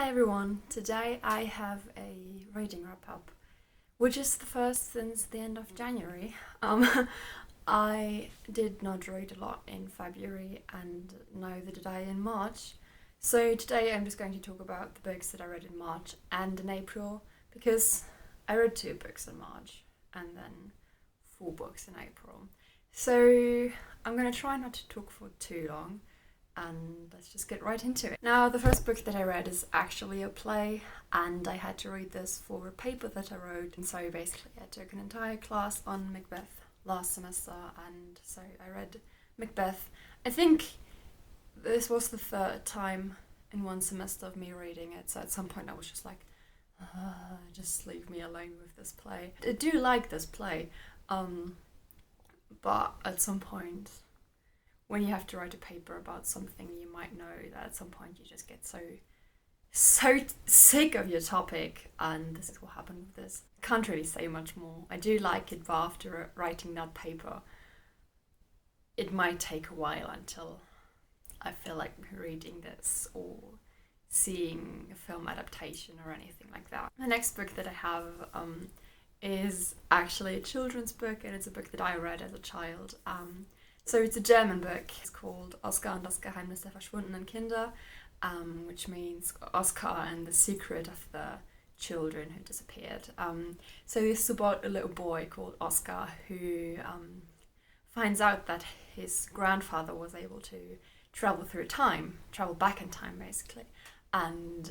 Hi everyone, today I have a reading wrap up, which is the first since the end of January. I did not read a lot in February and neither did I in March. So today I'm just going to talk about the books that I read in March and in April because I read 2 books in March and then 4 books in April. So I'm going to try not to talk for too long and let's just get right into it. Now, the first book that I read is actually a play, and I had to read this for a paper that I wrote. And so basically, I took an entire class on Macbeth last semester, and so I read Macbeth. I think this was the 3rd time in one semester of me reading it, so at some point I was just like, just leave me alone with this play. I do like this play, but at some point, when you have to write a paper about something, you might know that at some point you just get so sick of your topic, and this is what happened with this. I can't really say much more. I do like it, but after writing that paper, it might take a while until I feel like reading this or seeing a film adaptation or anything like that. The next book that I have is actually a children's book, and it's a book that I read as a child. So it's a German book. It's called Oskar und das Geheimnis der verschwundenen Kinder, which means Oscar and the secret of the children who disappeared. So this is about a little boy called Oscar who finds out that his grandfather was able to travel back in time basically. And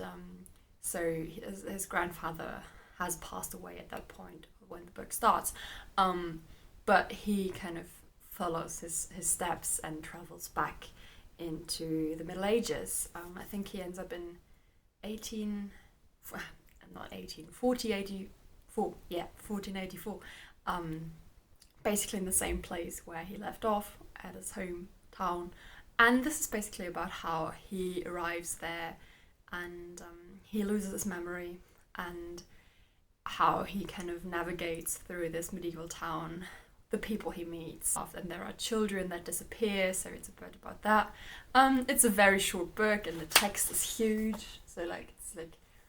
so his grandfather has passed away at that point when the book starts. But he kind of follows his steps and travels back into the Middle Ages. I think he ends up in 1484, basically in the same place where he left off at his hometown. And this is basically about how he arrives there and he loses his memory and how he kind of navigates through this medieval town, the people he meets. And there are children that disappear, so it's a bit about that. It's a very short book and the text is huge, so it's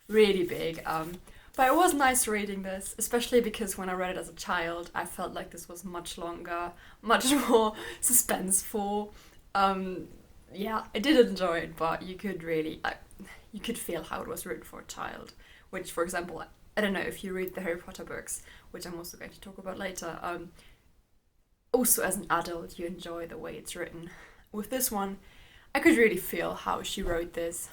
really big. But it was nice reading this, especially because when I read it as a child, I felt like this was much longer, much more suspenseful. I did enjoy it, but you could really, you could feel how it was written for a child, which, for example, I don't know if you read the Harry Potter books, which I'm also going to talk about later, also as an adult you enjoy the way it's written. With this one, I could really feel how she wrote this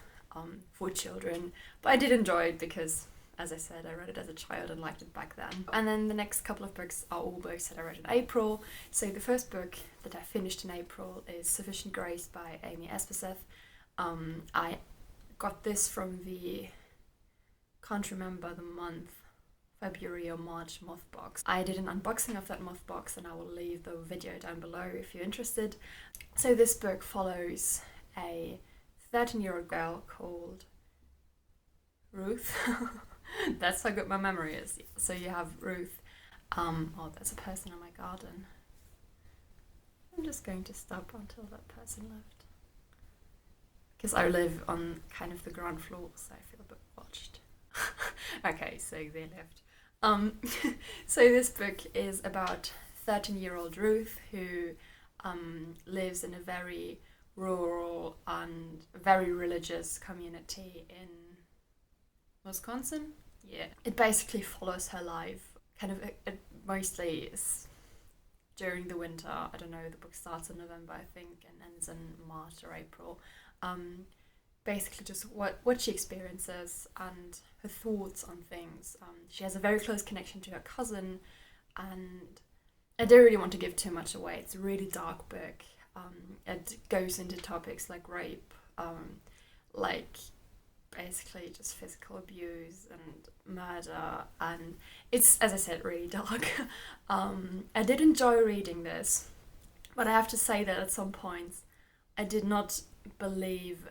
for children, but I did enjoy it because, as I said, I read it as a child and liked it back then. And then the next couple of books are all books that I read in April. So the first book that I finished in April is Sufficient Grace by Amy Espeseth. I got this from the, can't remember the month, February or March moth box. I did an unboxing of that moth box and I will leave the video down below if you're interested. So this book follows a 13-year-old girl called Ruth. That's how good my memory is. So you have Ruth. There's a person in my garden. I'm just going to stop until that person left. Because I live on kind of the ground floor, so I feel a bit watched. Okay, so they left. So this book is about 13-year-old Ruth who lives in a very rural and very religious community in Wisconsin. Yeah, it basically follows her life. Kind of, it mostly is during the winter. I don't know. The book starts in November, I think, and ends in March or April. Basically just what she experiences and her thoughts on things. She has a very close connection to her cousin, and I don't really want to give too much away. It's a really dark book. It goes into topics like rape, like basically just physical abuse and murder, and it's, as I said, really dark. I did enjoy reading this, but I have to say that at some points I did not believe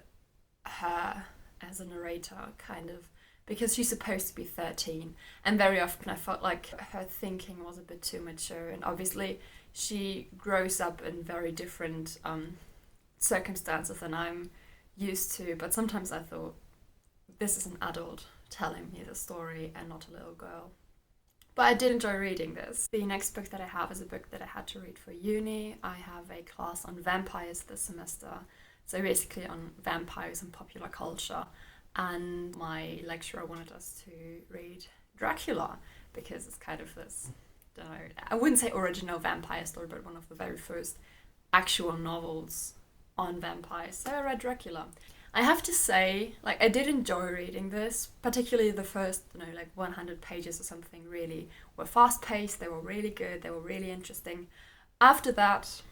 her as a narrator, kind of, because she's supposed to be 13, and very often I felt like her thinking was a bit too mature, and obviously she grows up in very different circumstances than I'm used to, but sometimes I thought this is an adult telling me the story and not a little girl. But I did enjoy reading this. The next book that I have is a book that I had to read for uni. I have a class on vampires this semester, so basically on vampires and popular culture. And my lecturer wanted us to read Dracula because it's kind of this, I don't know, I wouldn't say original vampire story, but one of the very first actual novels on vampires. So I read Dracula. I have to say, like, I did enjoy reading this, particularly the first, 100 pages or something really were fast-paced, they were really good, they were really interesting. After that,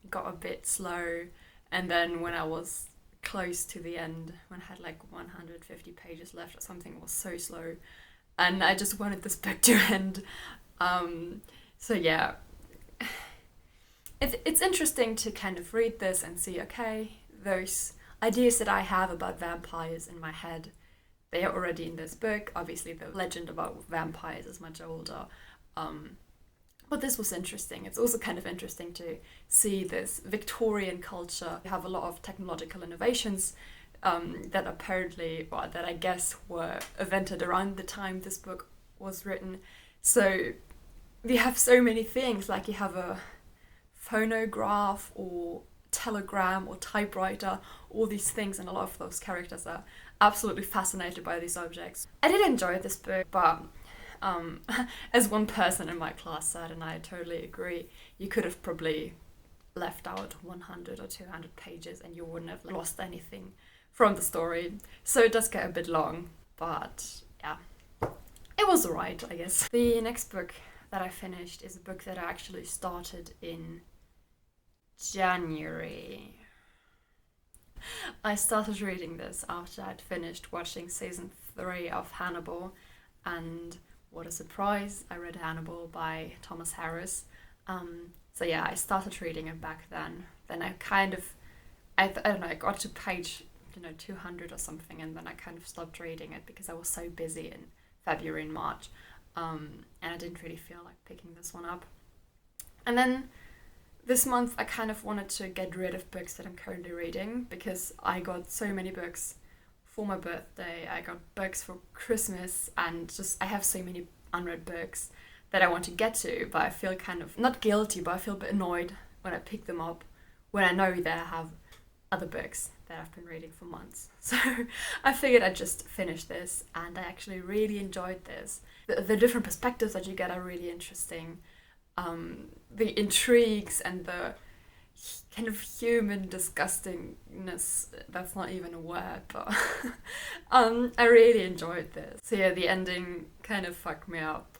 it got a bit slow, and then when I was close to the end, when I had like 150 pages left or something, it was so slow, and I just wanted this book to end. So yeah, it's interesting to kind of read this and see, okay, those ideas that I have about vampires in my head, they are already in this book. Obviously, the legend about vampires is much older. But this was interesting. It's also kind of interesting to see this Victorian culture. We have a lot of technological innovations that apparently, or that I guess were invented around the time this book was written. So we have so many things, like you have a phonograph or telegram or typewriter, all these things, and a lot of those characters are absolutely fascinated by these objects. I did enjoy this book, but as one person in my class said, and I totally agree, you could have probably left out 100 or 200 pages and you wouldn't have lost anything from the story. So it does get a bit long, but yeah, it was alright, I guess. The next book that I finished is a book that I actually started in January. I started reading this after I'd finished watching season 3 of Hannibal, and what a surprise, I read Hannibal by Thomas Harris. So yeah, I started reading it back then. Then I kind of, I don't know, I got to page 200 or something, and then I kind of stopped reading it because I was so busy in February and March, and I didn't really feel like picking this one up. And then this month I kind of wanted to get rid of books that I'm currently reading because I got so many books for my birthday, I got books for Christmas, and just I have so many unread books that I want to get to, but I feel kind of, not guilty, but I feel a bit annoyed when I pick them up when I know that I have other books that I've been reading for months. So I figured I'd just finish this, and I actually really enjoyed this. The different perspectives that you get are really interesting. The intrigues and the kind of human disgustingness, that's not even a word, but I really enjoyed this. So yeah, the ending kind of fucked me up.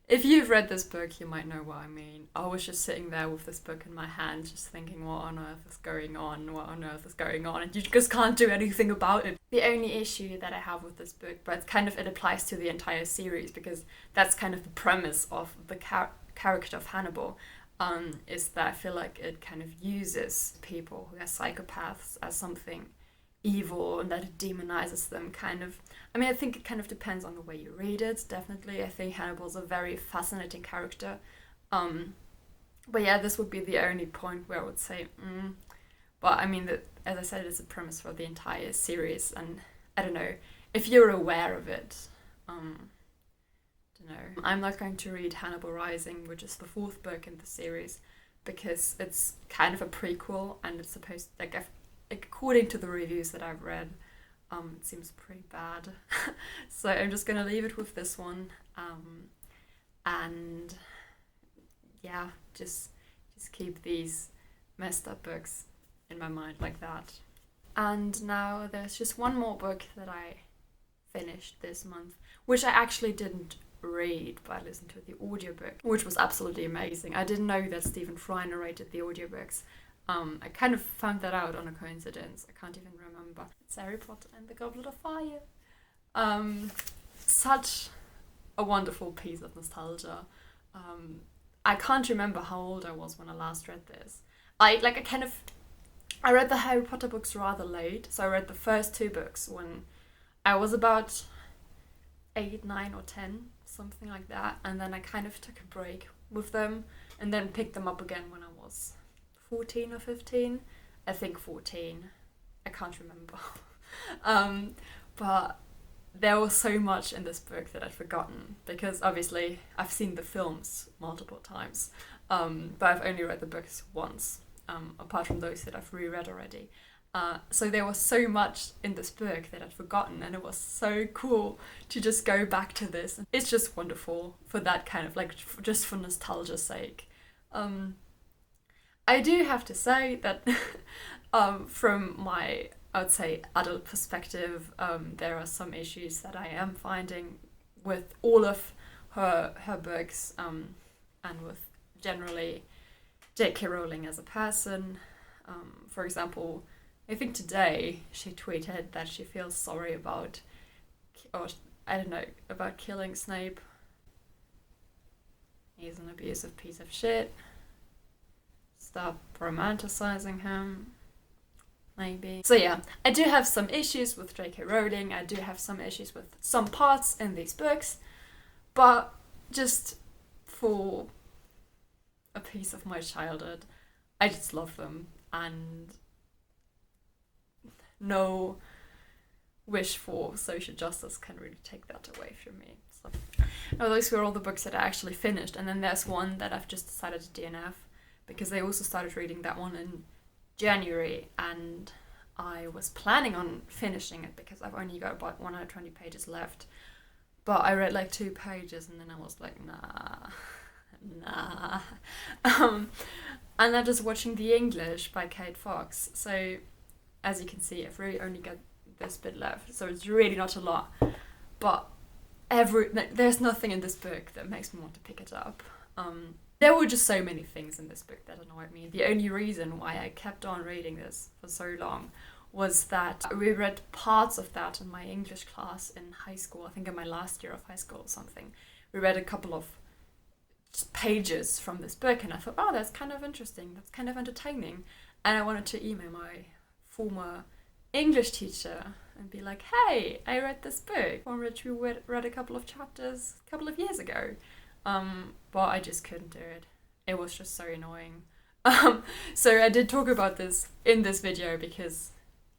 If you've read this book, you might know what I mean. I was just sitting there with this book in my hand, just thinking, what on earth is going on? What on earth is going on? And you just can't do anything about it. The only issue that I have with this book, but it applies to the entire series, because that's kind of the premise of the character of Hannibal, is that I feel like it kind of uses people who are psychopaths as something evil, and that it demonizes them, kind of. I mean, I think it kind of depends on the way you read it, definitely. I think Hannibal's a very fascinating character. But yeah, this would be the only point where I would say, But I mean, that, as I said, it's a premise for the entire series, and I don't know, if you're aware of it, don't know. I'm not going to read Hannibal Rising, which is the 4th book in the series, because it's kind of a prequel, and it's supposed, according to the reviews that I've read, it seems pretty bad. So I'm just gonna leave it with this one, and yeah, just keep these messed up books in my mind like that. And now there's just one more book that I finished this month, which I actually didn't read, but I listened to the audiobook, which was absolutely amazing. I didn't know that Stephen Fry narrated the audiobooks. I kind of found that out on a coincidence. I can't even remember. It's Harry Potter and the Goblet of Fire. Such a wonderful piece of nostalgia. I can't remember how old I was when I last read this. I read the Harry Potter books rather late, so I read the first 2 books when I was about 8, 9 or 10, something like that, and then I kind of took a break with them and then picked them up again when I was 14 or 15. I think 14. I can't remember. But there was so much in this book that I'd forgotten because obviously I've seen the films multiple times, but I've only read the books once, apart from those that I've reread already. So there was so much in this book that I'd forgotten, and it was so cool to just go back to this. It's just wonderful for that kind of like just for nostalgia's sake. I do have to say that from my, I would say, adult perspective, there are some issues that I am finding with all of her books, and with generally J.K. Rowling as a person. For example, I think today she tweeted that she feels sorry about, or I don't know, about killing Snape. He's an abusive piece of shit. Stop romanticizing him. Maybe. So yeah, I do have some issues with J.K. Rowling. I do have some issues with some parts in these books, but just for a piece of my childhood, I just love them, and no wish for social justice can really take that away from me. So, now those were all the books that I actually finished, and then there's one that I've just decided to DNF because I also started reading that one in January, and I was planning on finishing it because I've only got about 120 pages left. But I read like 2 pages and then I was like, nah. And I'm just watching The English by Kate Fox. So as you can see, I've really only got this bit left, so it's really not a lot. But there's nothing in this book that makes me want to pick it up. There were just so many things in this book that annoyed me. The only reason why I kept on reading this for so long was that we read parts of that in my English class in high school. I think in my last year of high school or something. We read a couple of pages from this book and I thought, oh, that's kind of interesting. That's kind of entertaining. And I wanted to email my former English teacher and be like, hey, I read this book from which we read a couple of chapters a couple of years ago. But I just couldn't do it. It was just so annoying. So I did talk about this in this video because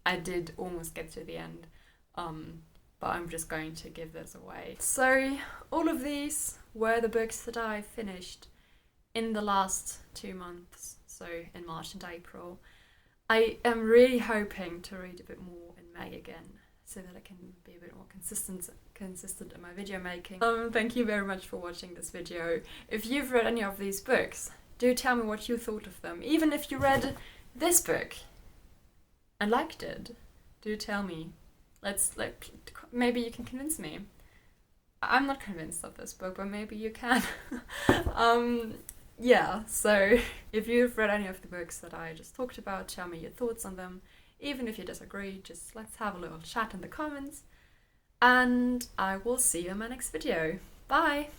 I did almost get to the end. But I'm just going to give this away. So all of these were the books that I finished in the last 2 months, so in March and April. I am really hoping to read a bit more in May again, so that I can be a bit more consistent in my video making. Thank you very much for watching this video. If you've read any of these books, do tell me what you thought of them. Even if you read this book and liked it, do tell me. Maybe you can convince me. I'm not convinced of this book, but maybe you can. Yeah, so if you've read any of the books that I just talked about, tell me your thoughts on them. Even if you disagree, just let's have a little chat in the comments. And I will see you in my next video. Bye!